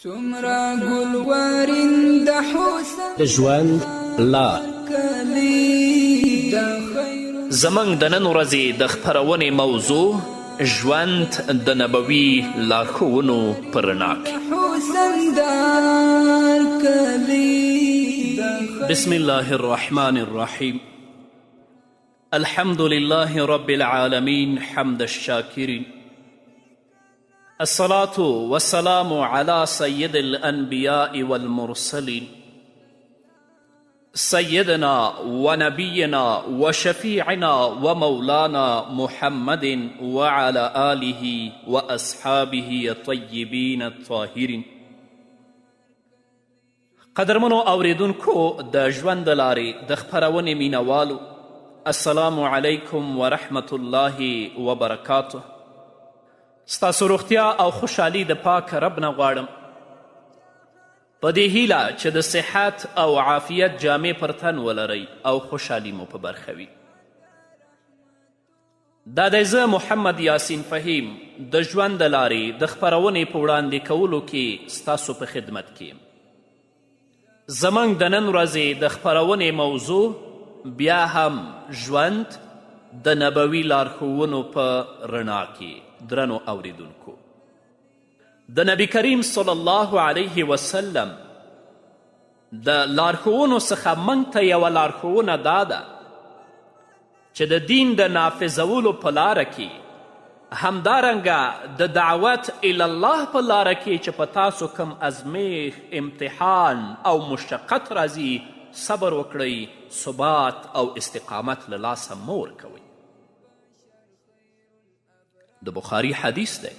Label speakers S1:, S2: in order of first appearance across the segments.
S1: څومره ګلورین د حسن
S2: د ژوند لار
S3: زمنګ د نن ورځې د خپرونې موضوع ژوند د نبوي لارښوونو په رڼا کې. بسم الله الرحمن الرحیم. الحمد لله رب العالمين حمد الشاكرين. الصلاة والسلام على سيد الأنبياء والمرسلين سيدنا ونبينا وشفيعنا ومولانا محمد وعلى آله وأصحابه الطيبين الطاهرين. قدرمنو اوریدونکو د ژوند د لارې د خپرونې مینوالو، السلام علیکم ورحمة الله وبرکاته. ستاسو روغتیا او خوشحالي د پاک رب نه غواړم، په دې هیله چې د صحت او عافیت جامې پر تن ولرئ او خوشحالي مو په برخه وي. دا دی زه محمد یاسین فهیم د ژوند د لارې د خپرونې په وړاندې کولو کې ستاسو په خدمت کې یم. زموږ د نن ورځې د خپرونې موضوع بیا هم ژوند د نبوي لارښوونو په رڼا کې. درنو اوریدونکو، د نبی کریم صلی الله علیه وسلم د لارښوونو څخه موږ ته یوه لارښوونه دا ده چې د دین د نافذولو په لاره کې، همدارنګه د دعوت الی الله په لاره کې چې په تاسو کم ازمیښت، امتحان او مشقت راځي، صبر وکړئ، ثبات او استقامت له لاسه مه ورکوئ. د بخاری حدیث دی.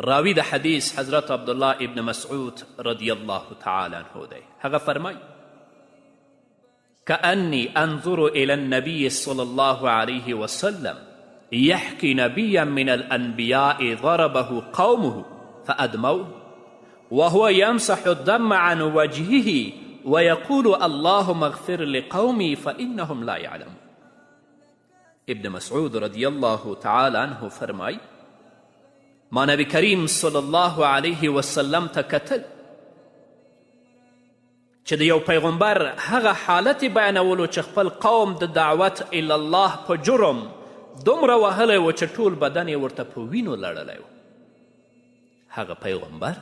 S3: راوی د حدیث حضرت عبدالله ابن مسعود رضی الله تعالی عنه دی. هغه فرمای: کأنی انظر الى النبی صلی الله علیه وسلم یحکی نبیا من الانبیاء ضربه قومه فادموه وهو يمسح الدم عن وجهه ويقول اللهم اغفر لقومي فإنهم لا يعلمون. ابن مسعود رضی الله تعالی عنه فرمای: ما نبی کریم صلی الله علیه وسلم ته کتل چې د یو پیغمبر هغه حالت بیانولو چې خپل قوم د دعوت الی الله په جرم دومره وهلی و چې ټول بدن یې ورته په وینو لړلی و. هغه پیغمبر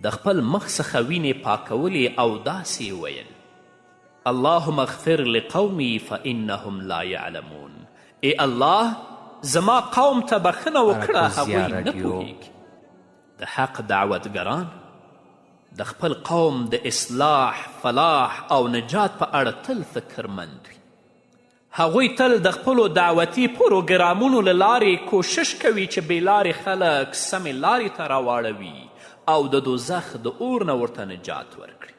S3: د خپل مخ څخه وینې پاکولې او داسې ویل: اللهم اغفر لقومي فإنهم لا يعلمون. ای الله، زما قوم ته بخښنه وکړه، هغوی نه پوهیږي. د حق دعوتګران د خپل قوم د اصلاح، فلاح او نجات په اړه تل فکرمند وي. هغوی تل د خپلو دعوتي پروګرامونو له لارې کوشش کوي چې بې لارې خلک سمې لارې ته راواړوي او د دوزخ د اور نه ورته نجات ورکړي،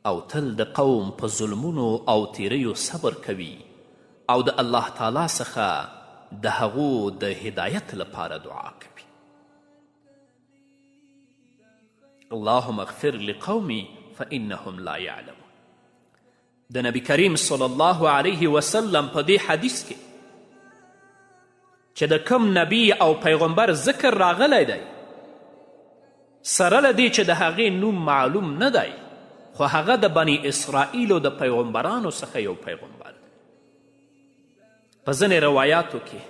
S3: او تل د قوم په ظلمونو او تیریو صبر کوي او د الله تعالی څخه د هغو د هدایت لپاره دعا کوي. اللهم اغفر لقومي فإنهم لا يعلمون. د نبی کریم صلی الله علیه وسلم په دې حدیث کې چې د کم نبی او پیغمبر ذکر راغلی دی، سره له دې چې د هغې نوم معلوم نه دی، خو هغه د بني اسرائیلو د پیغمبرانو څخه یو پیغمبر دی. په ځینې روایاتو کې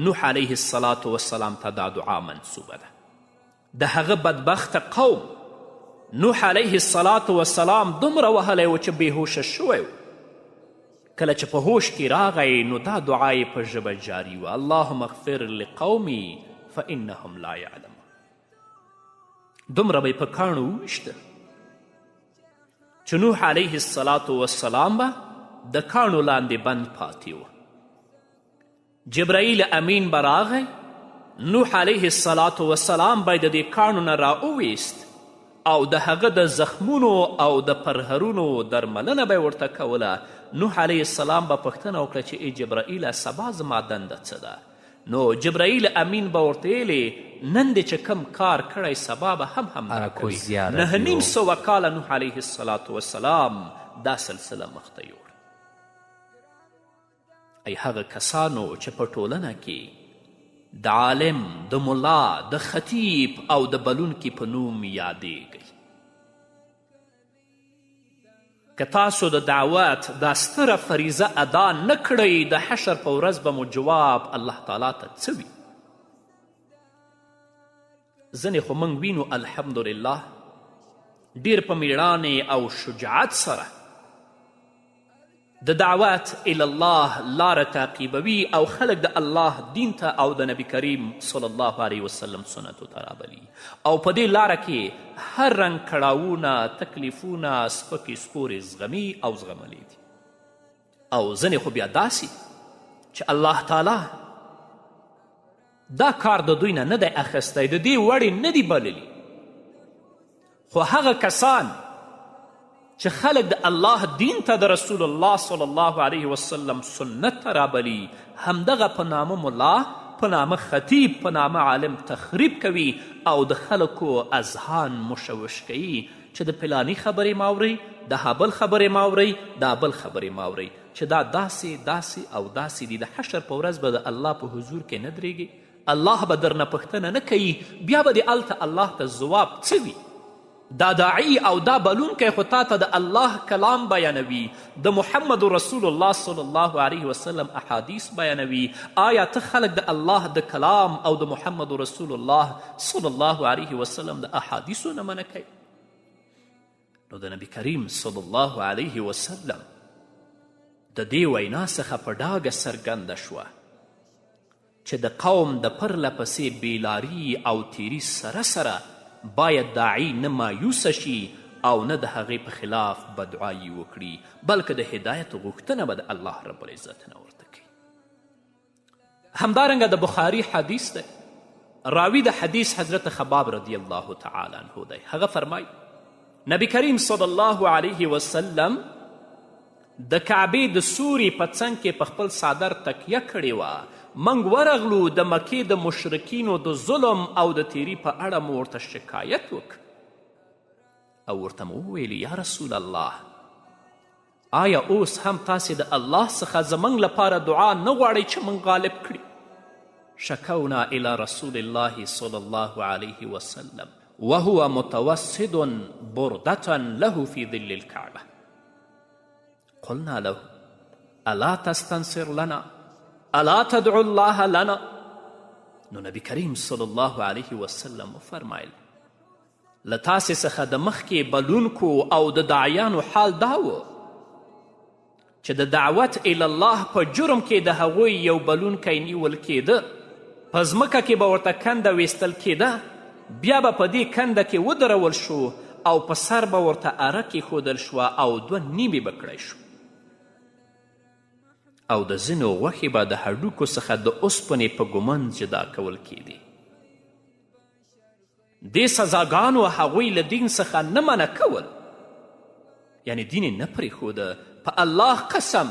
S3: نوح علیه السلام ته دا دعا منصوبه ده. د هغه بدبخته قوم نوح علیه السلام دومره وهلی و چې بېهوشه شوی و. کله چې په هوش کې راغی نو دا دعا یې په ژبه جاري وه: اللهم اغفر لقومي فإنهم لا یعلمون. دومره به یې په کاڼو وویشته چې نوح علیه السلام به د کاڼو لاندې بند پاتې و. جبرائیل امین به راغی، نوح علیه السلام به د دې کاڼو نه راوویست او د هغه د زخمونو او د پرهرونو درملنه به ورته کوله. نوح علیه السلام به پوښتنه وکړه چې ای جبرائیله، سبا زما دنده څه ده؟ نو جبرائیل امین به ورته ویلې نن دې چې کم کار کړی سبا به هم همدغه کوي. 900 کاله نوح علیه السلام دا سلسله مخته یوړ. ای هغه کسانو چې په ټولنه کې د عالم، د ملا، د خطیب او د بلونکي په نوم یادیږئ. که تاسو د دعوت دا ستره فریضه ادا نه کړئ، د حشر په ورځ به مو جواب الله تعالی ته څه وي؟ ځینې خو موږ وینو الحمدلله ډیر په میړانې او شجاعت سره د دعوت الله لاره تعقیبوي او خلک د الله دین ته او د نبی کریم صلی الله علیه وسلم سنتو ته رابلي، او په دې لاره کې هر رنګ کړاوونه، تکلیفونه، سپکې سپورې زغمي او زغملی دي. او ځینې خو بیا داسې چې الله تعالی دا کار د دوی نه دی اخیستی، د دې وړې نه دی بللی، خو هغه کسان چې خلک د الله دین ته د رسول الله صلی الله علیه وسلم سنت ته رابلي، همدغه په نامه ملا، په نامه خطیب، په نامه عالم تخریب کوي او د خلکو اذهان مشوش کوي چې د فلانی خبرې ماورئ، د هابل خبرې ماورئ، د ابل خبرې ماورئ، چې دا داسې داسې او داسې دي. د حشر په ورځ به د الله په حضور کې نه درېږي، الله به درنه پوښتنه نه کوي، بیا به د هلته الله ته ځواب څه وي؟ دا داعی او دا بلونکی خو تا ته د الله کلام بیانوي، د محمد رسول الله صلی الله علیه وسلم احادیث بیانوي. آیا ته خلک د الله د کلام او د محمد رسول الله صلی الله علیه وسلم د احادیثو نه منع کوي؟ نو د نبی کریم صلی الله علیه وسلم د دې وینا څخه په ډاګه څرګنده شوه چې د قوم د پرله پسې بیلاري او تیری سره سره باید داعی نه مایوسه شي او نه د هغې په خلاف بدعایي وکړي، بلکې د هدایت غوښتنه به د الله رب العزت نه ورته کوي. همدارنګه د بخاري حدیث دی، راوی د حدیث حضرت خباب رضی الله تعالی عنه دی. هغه فرمایي نبی کریم صلی الله علیه وسلم د کعبې د سوري په څنګ کې په خپل څادر تکیه کړې وه. موږ ورغلو د مکې د مشرکینو د ظلم او د تیری په اړه مو ورته شکایت وکړ او ورته مو وویل یا رسول الله، آیا اوس هم تاسې د الله څخه زموږ لپاره دعا نه غواړئ چې موږ غالب کړي؟ شکونا الى رسول الله صلی الله علیه وسلم وهو متوسد بردة له في ظل الكعبة قلنا له الا تستنصر لنا الا تدعو الله لنا. نو نبی کریم صلی الله علیه وسلم وفرمایل له تاسې څخه د مخکې بلونکو او د داعیانو حال دا و چې د دعوت الله په جرم کې د هغوی یو بلونکی نیول کېده، په ځمکه کې به ورته کنده ویستل کېده، بیا به په دې کنده کې ودرول شو او په سر به ورته اره کېښودل شوه او 2 نیمې به کړی شو، او د ځینو غوښې به د هډوکو څخه د اوسپنې په ګمند جدا کول کېدې. دې سزاګانو هغوی له دین څخه نه منع کول، یعنی دین یې نه پرېښوده. په الله قسم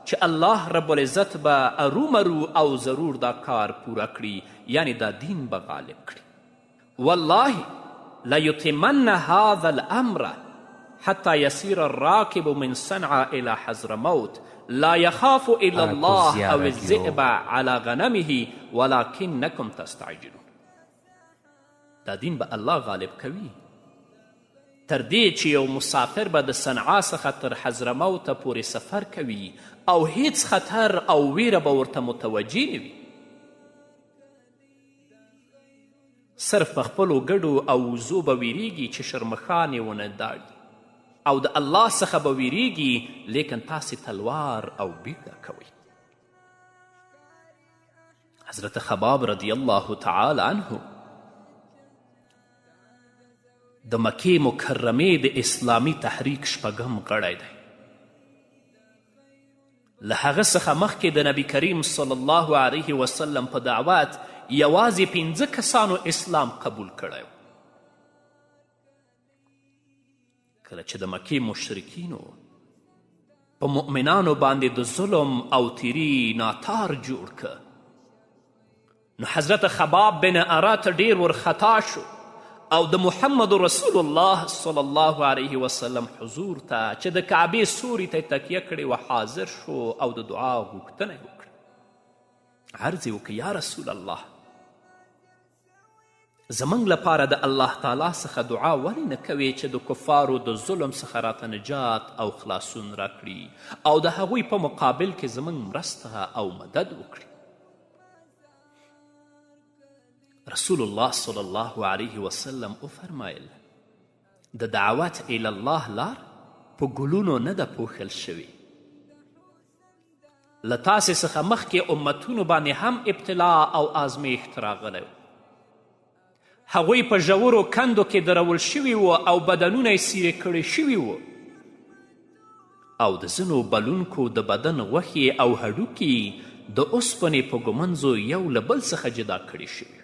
S3: چې الله رب العزت به ارومرو او ضرور دا کار پوره کړي، یعنی دا دین به غالب کړي. والله لیتمن هذا الامر حتی یسیر الراکب من صنعاء الى حضرموت لا يخاف الا الله او الذئب على غنمه ولكنكم تستعجلون. دا دین به الله غالب کوي تر دې چې یو مسافر به د صنعا څخه تر حضرموته پورې سفر کوي او هیڅ خطر او ویره به ورته متوجه نه وي، صرف په خپلو ګډو او وزو به ویریږي چې شرمښان یې ونه داړي، او د الله څخه به ویریږي، لیکن تاسې تلوار او بیړه کوئ. حضرت خباب رضی الله تعالی عنه د مکې مکرمې د اسلامي تحریک 8م غړی دی. له هغه څخه مخکې د نبی کریم صلی الله علیه وسلم په دعوت یوازې 5 کسانو اسلام قبول کړی و. کله چې د مکې مشرکینو په مؤمنانو باندې د ظلم او تیری ناتار جوړ که، نو حضرت خباب بن ارات ډیر ورخطا شو او د محمد رسول الله صلی الله علیه وسلم حضور ته چې د کعبې سوري ته تکیه کړې و حاضر شو او د دعا غوښتنه یې وکړه. عرض یې وکړه یا رسول الله، زموږ لپاره د الله تعالی څخه دعا ولې نه کوې چې د کفارو د ظلم څخه راته نجات او خلاصون راکړي او د هغوی په مقابل کې زموږ مرسته او مدد وکړي. رسول الله صلی الله علیه وسلم وفرمایل د دعوت الی الله لار په ګلونو نه ده پوښل شوې. له تاسې څخه مخکې امتونو باندې هم ابتلا او آزمیښت راغلی و. هغوی په ژورو کندو کې درول شوي وو او بدنونه یې څیرې کړي شوي وو او د ځینو بلونکو د بدن غوښې او هډوکي د اوسپنې په ږمنځو یو له بل څخه جدا کړي شوي.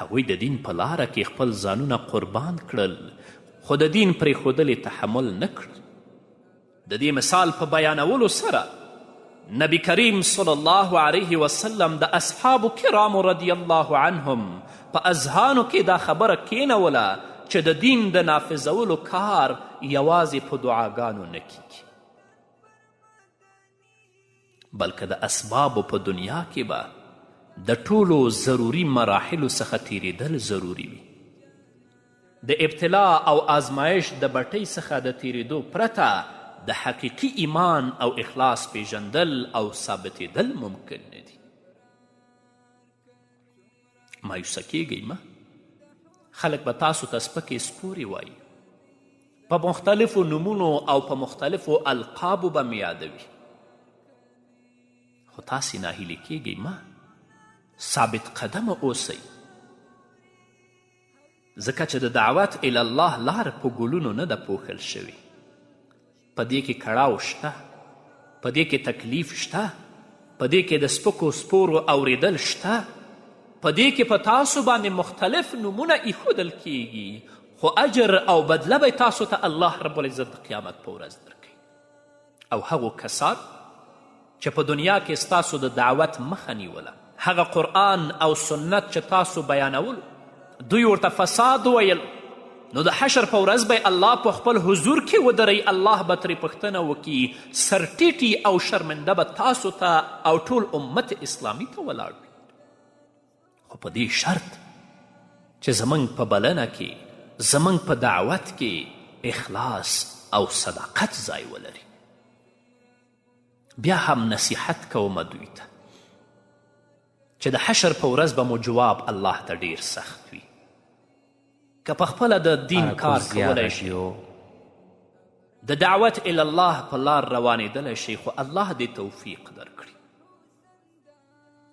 S3: هغوی د دین په لاره کې خپل ځانونه قربان کړل خو د دین پرېښودل یې تحمل نه کړل. د دې مثال په بیانولو سره نبی کریم صلی الله علیه وسلم د اصحابو کرامو رضی الله عنهم په اذهانو کې دا خبره کینوله چې د دین د نافذولو کار یوازې په دعاګانو نه کیږي بلکې د اسبابو په دنیا کې به د ټولو ضروري مراحلو څخه تیریدل ضروري وي. د ابتلا او آزمایش د بټۍ څخه د تیریدو پرته د حقیقي ایمان او اخلاص پیژندل او ثابتېدل ممکن نه دي. مایوسه کیږئ مه. خلک به تاسو ته سپکې سپورې وایي، په مختلفو نومونو او په مختلفو القابو به مې یادوي، خو تاسې ناهیلې کیږئ مه. ثابت قدمه اوسئ، ځکه چې د دعوت الی الله لار په ګلونو نه ده پوښل شوې. په دې کې کړاو شته، په دې کې تکلیف شته، په دې کې د سپکو سپورو اوریدل شته، په دې کې په تاسو باندې مختلف نومونه ایښودل کیږي، خو اجر او بدله به تاسو ته الله رب العزت د قیامت په ورځ درکوي. او هغو کسان چې په دنیا کې ستاسو د دعوت مخه نیوله، هغه قرآن او سنت چې تاسو بیانولو، دوی ورته فساد ویل، نو د حشر په ورځ به الله په خپل حضور کې ودرئ، الله به ترې پوښتنه وکړي، سرټیټي او شرمنده به تاسو ته او ټول امت اسلامي ته ولاړ وي. خو په دې شرط چې زموږ په بلنه کې، زموږ په دعوت کې اخلاص او صداقت ځای ولري. بیا هم نصیحت کومه دوی ته چې د حشر په ورځ به مو جواب الله ته ډیر سخت وي. که په خپله د دین کار کولی شي، د دعوت الی الله په لار روانېدلی شي، خو الله دې توفیق درکړي.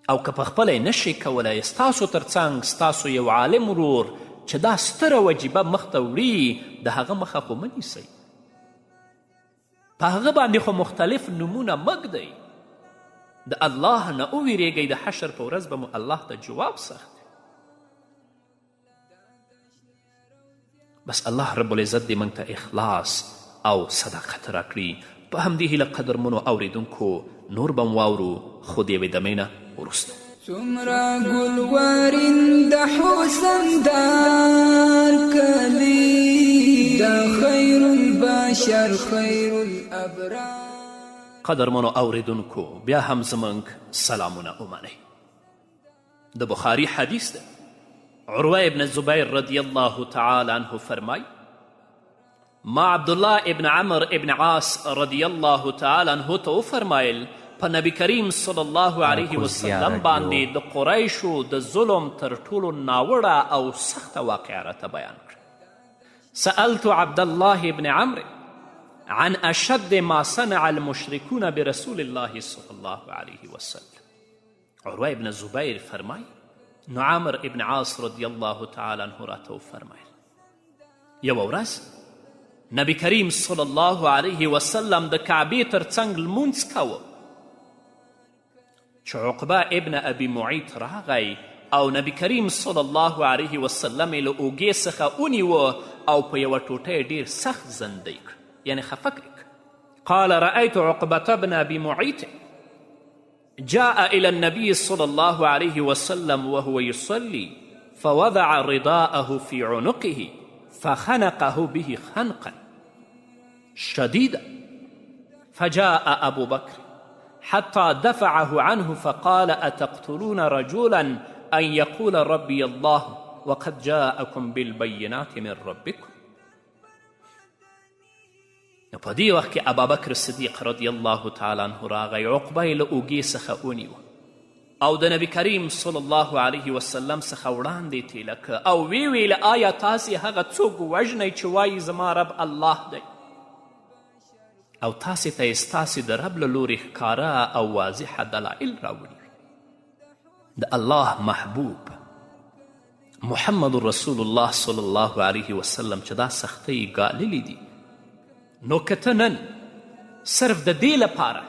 S3: او که په خپله یې نشي کولی، ستاسو تر څنګ ستاسو یو عالم ورور چې دا ستره وجیبه مخته وړي، د هغه مخه خو مه نیسئ، په هغه باندې خو مختلف نومونه مږدئ. د الله نه وویرېږئ، د حشر په ورځ به مو الله ته جواب سخت. بس الله رب العزت دې موږ ته اخلاص او صداقت راکړي. په همدې هیله قدرمنو اوریدونکو نور به واورو، خو د یوې دمې نه وروسته.
S1: څومره ګلورین د حسن دار کلی، د خیر البشر خیر الابرار.
S3: قدرمنو اوریدونکو بیا هم زموږ سلامونه ومنئ. د بخاري حدیث ده. عروه ابن زبیر رضی الله تعالی عنه فرمای، ما عبدالله ابن عمر ابن عاص رضی الله تعالی عنه ته وفرمایل، په نبی کریم صلی الله علیه وسلم باندې د قریشو د ظلم تر ټولو ناوړه او سخته واقعه راته بیان کړه. سألت عبدالله ابن عمر عن اشد ما صنع المشركون برسول الله صلی الله علیه وسلم. عروه ابن زبیر فرمای، نو عامر ابن عاص رضی الله تعالی عنه راته وفرمایل، یوه ورځ نبی کریم صلی الله علیه وسلم د کعبې تر څنګ لمونځ کوه چې عقبه ابن ابي معیط راغی او نبی کریم صلی الله علیه وسلم یې له اوږې څخه ونیوه او په یوه ټوټه یې ډېر سخت زندی کړ، یعنې خفه کړی. قال رأيت عقبة ابن أبي معيط جاء إلى النبي صلى الله عليه وسلم وهو يصلي فوضع رداءه في عنقه فخنقه به خنقا شديدا، فجاء أبو بكر حتى دفعه عنه فقال اتقتلون رجلا ان يقول ربي الله وقد جاءكم بالبينات من ربكم. نو په دې وخت کې ابابکر صدیق رضی الله تعالی عنه راغی، عقبه یې له اوږې څخه ونیوه او د نبی کریم صلی الله علیه وسلم څخه وړاندې تیله که او وی ویله آیا تاسې هغه څوک وژنئ چې وایي زما رب الله دی او تاسې ته یې ستاسې د رب له لورې ښکاره او واضحه دلایل راوړي وي. د الله محبوب محمد رسول الله صلی الله علیه وسلم چې دا سختۍ ګاللې دي، نو که ته نن صرف د دې لپاره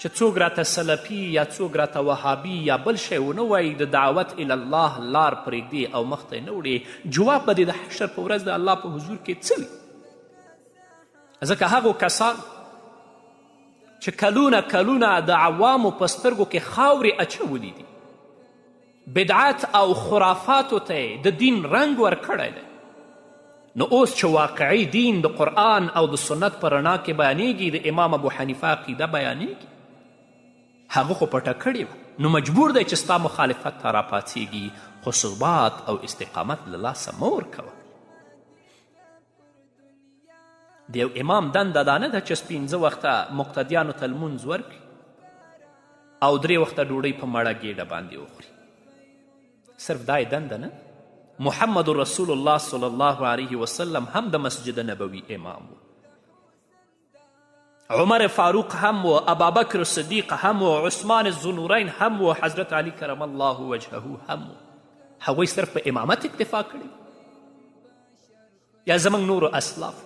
S3: چې څوک راته سلفي یا څوک راته وهابي یا بل شی ونه وایي د دعوت الله لار پرېږدي او مخته یې نه وړي، جواب به دې د حشر په ورځ د الله په حضور کې څه وي؟ ځکه هغو کسان چې کلونه د عوامو په سترګو کې خاورې اچولي دي، بدعت او خرافاتو ته د دین رنګ ورکړی دی، نو اوس چې واقعي دین د قرآن او د سنت په رڼا کې بیانیږي، د امام ابو حنیفه عقیده بیانیږي، هغه خو پټه کړې وه، نو مجبور دی چې ستا مخالفت ته راپاڅېږي، خو ثبات او استقامت له لاسه مه ورکوه. د یو امام دنده دا نه ده چې 5 وخته مقتدیانو ته لمونځ ورکړي او 3 وخته ډوډۍ په مړه ګېډه باندې وخوري، صرف دا یې دنده نه. محمد رسول الله صلی الله علیه وسلم هم د مسجد نبوي امام و، عمر فاروق هم و، ابابکر صدیق هم و، عثمان الذونورین هم و، حضرت علی کرم الله وجهه هم و. هغوی صرف په امامت اکتفا کړي یا زموږ نورو اسلاف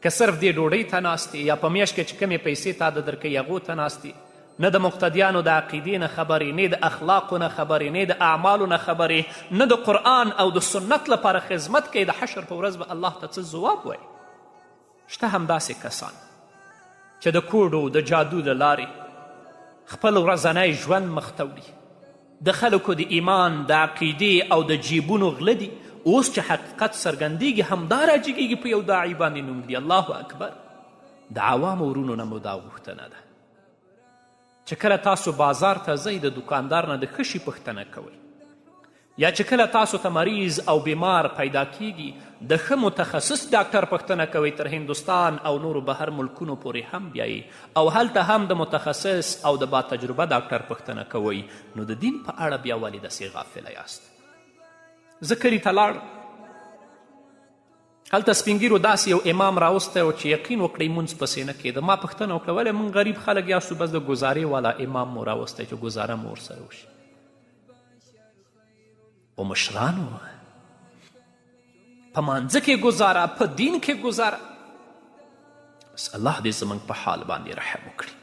S3: که صرف دې ډوډۍ ته ناستې یا په میاشت کې چې کمې پیسې تا د درکوي هغو ته ناستې، نه د مقتدیانو د عقیدې نه خبرې، نه د اخلاقو نه خبرې، نه د اعمالو نه خبرې، نه د قرآن او د سنت لپاره خدمت کوي، د حشر په ورځ به الله ته څه ځواب وایي؟ شته همداسې کسان چې د کوډو د جادو له لارې خپل ورځنی ژوند مخ ته وړي، د خلکو د ایمان د عقیدې او د جیبونو غله دي، اوس چې حقیقت څرګندیږي همدا راجګیږي په یو داعي باندې نوم دی. الله اکبر. د عوامو ورونو نه مو دا غوښتنه ده چې کله تاسو بازار ته ځئ د دکاندار نه د ښه شي پوښتنه کوئ، یا چې کله تاسو ته مریض او بیمار پیدا کیږي د ښه متخصص ډاکټر پوښتنه کوئ، تر هندوستان او نورو بهر ملکونو پورې هم بیایي او هلته هم د متخصص او د با تجربه ډاکټر پوښتنه کوئ، نو د دین په اړه بیا ولې داسې غافله یاست؟ زه کلي ته لاړم، هلته سپینګیرو داسې یو امام راوستی و چې یقین وکړئ مونځ پسې نه کېده. ما پوښتنه وکړه ولې موږ غریب خلک یاستو، بس د ګزارې والا امام مو راوستی چې ګزاره مو ورسره وشي. و مشرانو په مانځه کې ګزاره، په دین کې ګزاره. بس الله دې زموږ په حال باندې رحم وکړي.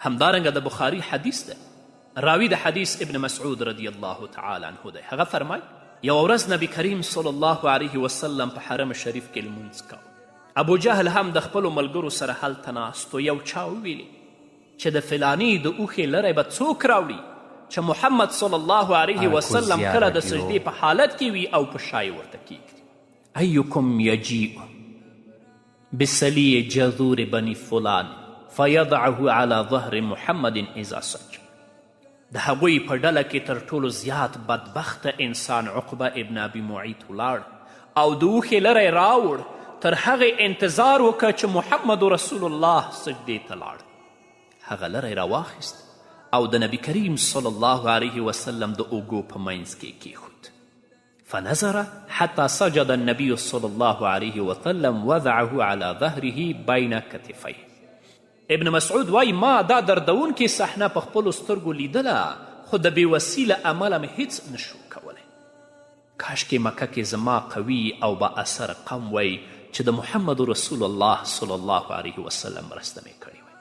S3: همدارنګه د بخاري حدیث ده، راوي د حدیث ابن مسعود رضی الله تعالی عنه دی، هغه فرمایي یو ورځ نبی کریم صلی الله علیه وسلم په حرم شریف کې لمونځ کوه، ابو جهل هم د خپلو ملګرو سره هلته ناست و. یو چا وویلې چې د فلاني د اوښې لری به څوک راوړي چې محمد صلی الله علیه وسلم کله د سجدې په حالت کې وي او په شای ورته کیږدي. ایکم یجیء بسلی جذور بنی فلان فیضعه علی ظهر محمد اذا سجد. د هغوی په ډله کې تر ټولو زیات بدبخته انسان عقبه ابن ابي معیط ولاړ او د اوښې لری راوړ، تر هغې انتظار وکړه چې محمد رسول الله سجدې ته لاړ. هغه لری راواخیست او د نبی کریم صلی الله علیه وسلم د اوږو په منځ کې کیښود. فنظر حتی سجد النبی صلی الله علیه وسلم وضعه علی ظهره بین کتفیه. ابن مسعود وای ما دا دردونکې صحنه په خپلو سترګو لیدله، خو د بېوسي له امله مې هیڅ نشو کولی. کاشکې مکه کې زما قوي او با اثر قوم وی چې د محمد رسول الله صلی الله علیه وسلم مرسته مې کړې وی.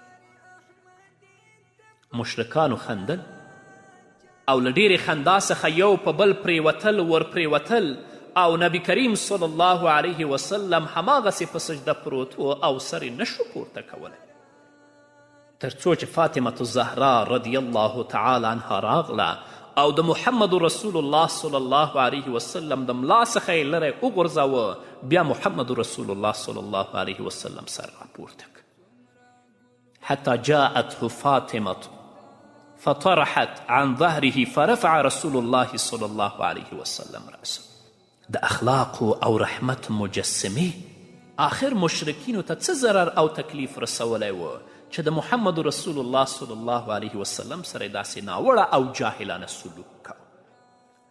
S3: مشرکانو خندل او له ډېرې خندا څخه یو په بل پرېوتل ورپرېوتل او نبی کریم صلی الله علیه وسلم هماغسې په سجده پروت و او سر یې نشو پورته کولی، تر څو چې فاطمة الزهرا رضی الله تعالی عنها راغله او د محمد رسول الله صلی الله علیه وسلم د ملا څخه یې لری وغورځاوه، بیا محمد رسول الله صلی الله علیه وسلم سر راپورته کړ. حتى جاءته فاطمة فطرحت عن ظهره فرفع رسول الله صلی الله علیه وسلم رأسه. د اخلاقو او رحمت مجسمې آخر مشرکینو ته څه ضرر او تکلیف رسولی و چې د محمد رسول الله صلی الله علیه وسلم سره داسې ناوړه او جاهلانه سلوک کوه.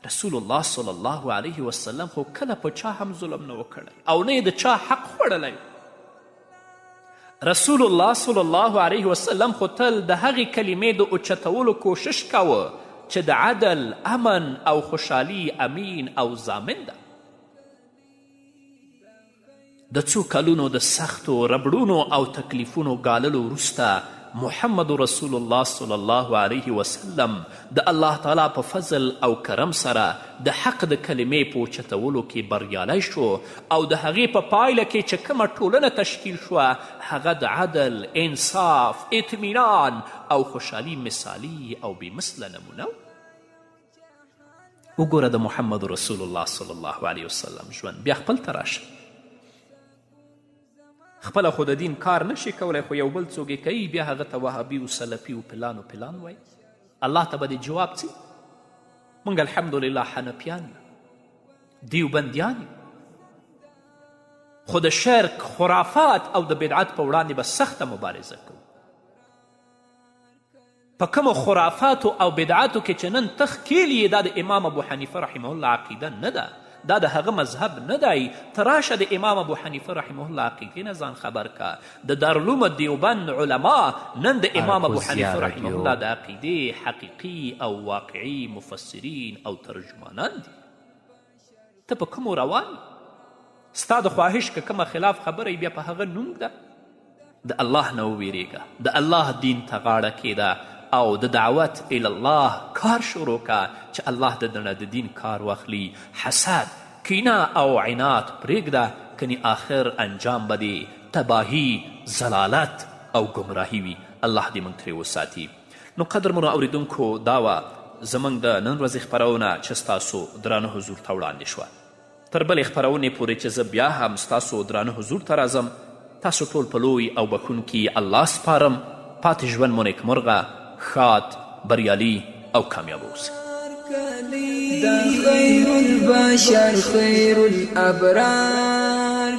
S3: رسول الله صلی الله علیه وسلم خو کله په چا هم ظلم نه و کړی او نه یې د چا حق خوړلی. رسول الله صلی الله علیه وسلم خو تل د هغې کلمې د اوچتولو کوشش کوه چې د عدل، امن او خوشحالي امین او ضامن ده. د څو کلونو د سختو ربړونو او تکلیفونو ګاللو وروسته محمد رسول الله صلی الله علیه وسلم د الله تعالی په فضل او کرم سره د حق د کلمې په اوچتولو کې بریالی شو او د هغې په پایله کې چې کومه ټولنه تشکیل شوه هغه د عدل، انصاف، اطمینان او خوشحالي مثالي او بېمثله نمونه. وګوره د محمد رسول الله صلی الله علیه وسلم ژوند بیا خپل ته راشه. خپله خو د دین کار نشي کولی خو یو بل څوک یې کوي بیا هغه ته وهابي و سلفي و پلان و پلان وایي. الله ته به دې جواب څه؟ موږ الحمدلله حنفیان یو، دیوبندیان یو، خو د شرک، خرافات او د بدعت په وړاندې به سخته مبارزه کوو. په کومو خرافاتو او بدعاتو کې چې نن تخ کیلی دا د امام ابو حنیفه رحمه الله عقیده نه ده، دا د هغه مذهب نه دی. ته راشه د امام ابو حنیفه رحمه الله عقیدې نه ځان خبر که. د دارالعلوم دیوبند علما نن د امام ابو حنیفه رحمه الله د عقیدې حقیقي او واقعي مفسرین او ترجمانان دي. ته په کومو روان ستا د خواهش که کومه خلاف خبره بیا په هغه نوم ده. د الله نه وویرېږه، د الله دین ته غاړه کیده او د دعوت الله کار شروع که چې الله د دنه د دین کار واخلي. حسد، کینه او عناد پرېږده، کنی آخر انجام به دې تباهي، ضلالت او گمراهي وي. الله دې موږ ترې وساتي. نو قدرمنو اوریدونکو دا وه زموږ د نن ورځې خپرونه چې ستاسو درانه حضور ته وړاندې شوه. تر بلې خپرونې پورې چې زه بیا هم ستاسو درانه حضور ته راځم، تاسو ټول په لوی او بخونکي الله سپارم. پاتې ژوند مو نیکمرغه، ښاد، بریالي او کامیاب اوسئ.
S1: دا خیر البشر خیر الابرار